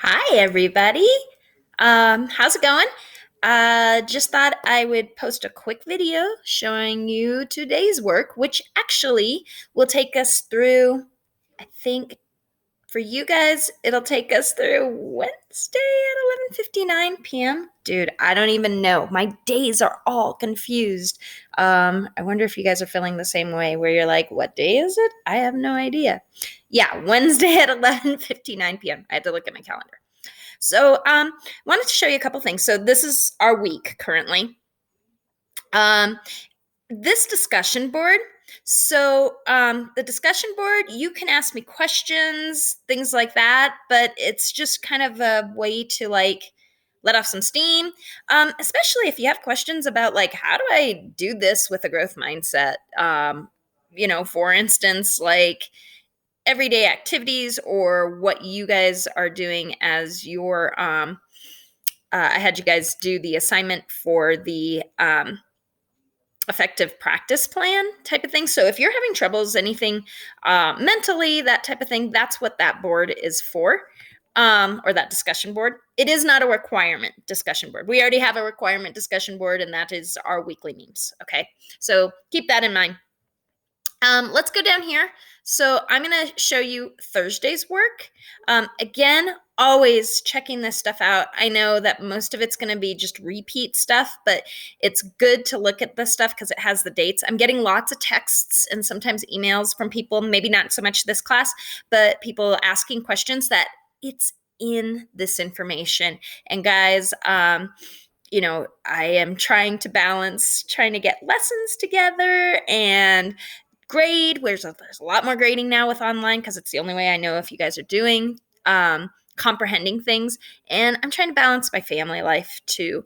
Hi, everybody. How's it going? Just thought I would post a quick video showing you today's work, which actually will take us through, I think for you guys, it'll take us through Wednesday at 11:59 p.m. Dude, I don't even know. My days are all confused. I wonder if you guys are feeling the same way where you're like, what day is it? I have no idea. Yeah, Wednesday at 11:59 p.m. I had to look at my calendar. So, wanted to show you a couple things. So, this is our week currently. Um, this discussion board. So, the discussion board, you can ask me questions, things like that, but it's just kind of a way to let off some steam, especially if you have questions about how do I do this with a growth mindset? For instance, everyday activities or what you guys are doing as your I had you guys do the assignment for the effective practice plan type of thing. So if you're having troubles, anything mentally, that type of thing, that's what that board is for, or that discussion board. It is not a requirement discussion board. We already have a requirement discussion board, and that is our weekly memes. Okay, so keep that in mind. Let's go down here. So I'm going to show you Thursday's work. Again, always checking this stuff out. I know that most of it's going to be just repeat stuff, but it's good to look at this stuff because it has the dates. I'm getting lots of texts and sometimes emails from people, maybe not so much this class, but people asking questions that it's in this information. And guys, I am trying to balance trying to get lessons together and grade. There's a lot more grading now with online because it's the only way I know if you guys are doing comprehending things. And I'm trying to balance my family life too,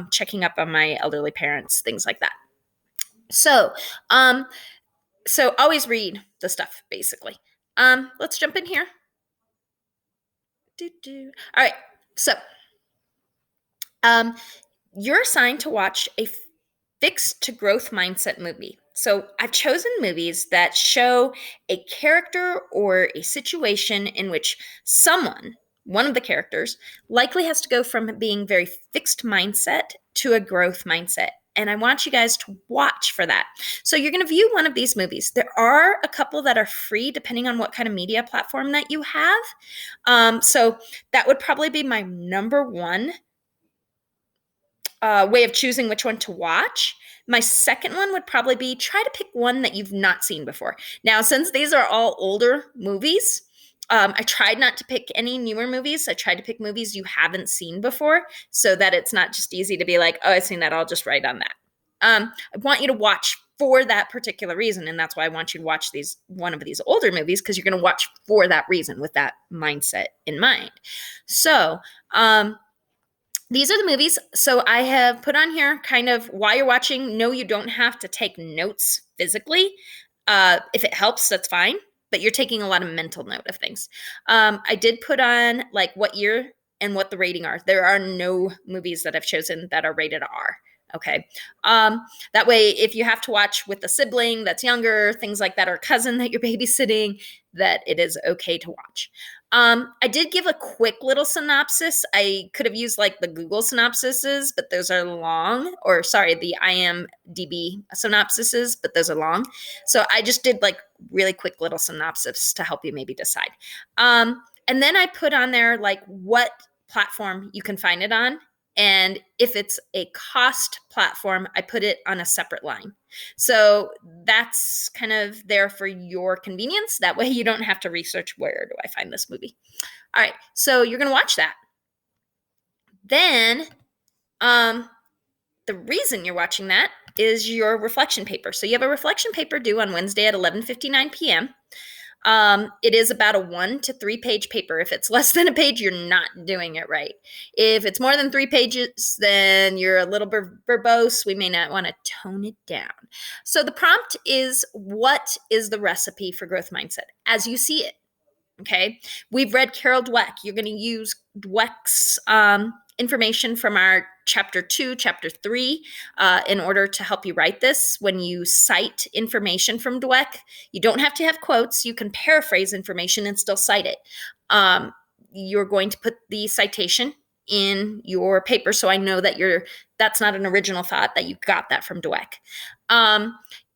checking up on my elderly parents, things like that. So, always read the stuff basically. Let's jump in here. All right. So, you're assigned to watch a fixed to growth mindset movie. So I've chosen movies that show a character or a situation in which someone, one of the characters, likely has to go from being very fixed mindset to a growth mindset. And I want you guys to watch for that. So you're going to view one of these movies. There are a couple that are free depending on what kind of media platform that you have. So that would probably be my number one way of choosing which one to watch. My second one would probably be try to pick one that you've not seen before. Now, since these are all older movies, I tried not to pick any newer movies. I tried to pick movies you haven't seen before so that it's not just easy to be like, oh, I've seen that. I'll just write on that. I want you to watch for that particular reason. And that's why I want you to watch one of these older movies, because you're going to watch for that reason with that mindset in mind. So, these are the movies. So I have put on here kind of while you're watching. No, you don't have to take notes physically. If it helps, that's fine. But you're taking a lot of mental note of things. I did put on what year and what the rating are. There are no movies that I've chosen that are rated R. Okay. That way, if you have to watch with a sibling that's younger, things like that, or a cousin that you're babysitting, that it is okay to watch. I did give a quick little synopsis. I could have used the Google synopsises, but those are long, or sorry, the IMDb synopsises, but those are long. So I just did really quick little synopsis to help you maybe decide. And then I put on there what platform you can find it on. And if it's a cost platform, I put it on a separate line. So that's kind of there for your convenience. That way you don't have to research where do I find this movie. All right, so you're going to watch that. Then the reason you're watching that is your reflection paper. So you have a reflection paper due on Wednesday at 11:59 p.m. It is about a 1 to 3 page paper. If it's less than a page, you're not doing it right. If it's more than 3 pages, then you're a little verbose. We may not want to tone it down. So the prompt is, what is the recipe for growth mindset as you see it? Okay. We've read Carol Dweck. You're going to use Dweck's information from our chapter 2, chapter 3, in order to help you write this. When you cite information from Dweck, you don't have to have quotes. You can paraphrase information and still cite it. you're going to put the citation in your paper, so I know that that's not an original thought, that you got that from Dweck.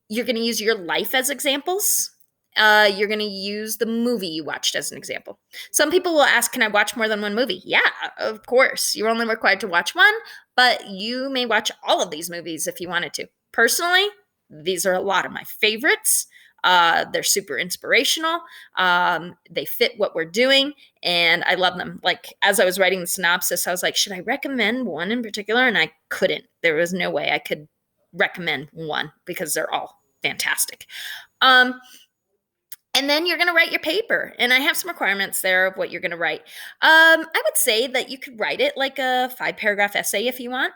You're going to use your life as examples. You're going to use the movie you watched as an example. Some people will ask, can I watch more than one movie? Yeah, of course. You're only required to watch one, but you may watch all of these movies if you wanted to. Personally, these are a lot of my favorites. They're super inspirational. They fit what we're doing, and I love them. Like, as I was writing the synopsis, I was like, should I recommend one in particular? And I couldn't. There was no way I could recommend one because they're all fantastic. And then you're going to write your paper. And I have some requirements there of what you're going to write. I would say that you could write it like a 5-paragraph essay if you want.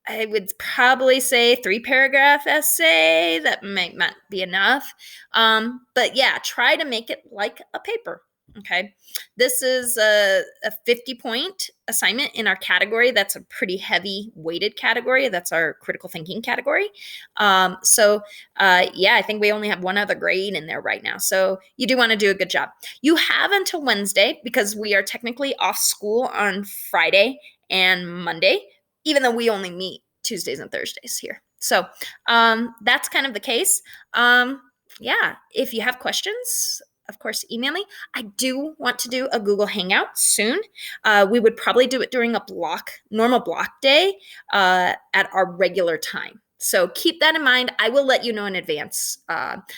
I would probably say 3-paragraph essay. That might not be enough. But yeah, try to make it like a paper. Okay. This is a 50-point assignment in our category. That's a pretty heavy weighted category. That's our critical thinking category. Yeah, I think we only have one other grade in there right now. So you do want to do a good job. You have until Wednesday, because we are technically off school on Friday and Monday, even though we only meet Tuesdays and Thursdays here. So that's kind of the case. Yeah, if you have questions, of course, email me. I do want to do a Google Hangout soon. We would probably do it during a normal block day at our regular time. So keep that in mind. I will let you know in advance.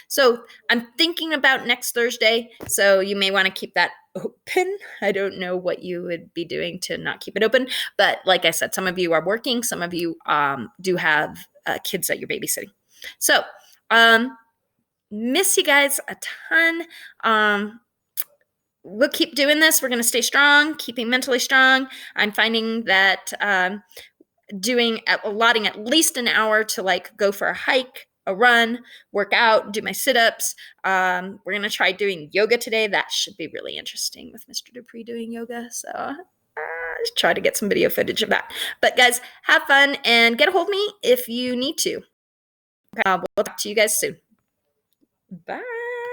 So I'm thinking about next Thursday, so you may want to keep that open. I don't know what you would be doing to not keep it open, but like I said, some of you are working, some of you do have kids that you're babysitting. So miss you guys a ton. We'll keep doing this. We're going to stay strong, keeping mentally strong. I'm finding that allotting at least an hour to like go for a hike, a run, work out, do my sit-ups. We're going to try doing yoga today. That should be really interesting with Mr. Dupree doing yoga. So try to get some video footage of that. But guys, have fun and get a hold of me if you need to. We'll talk to you guys soon. Bye.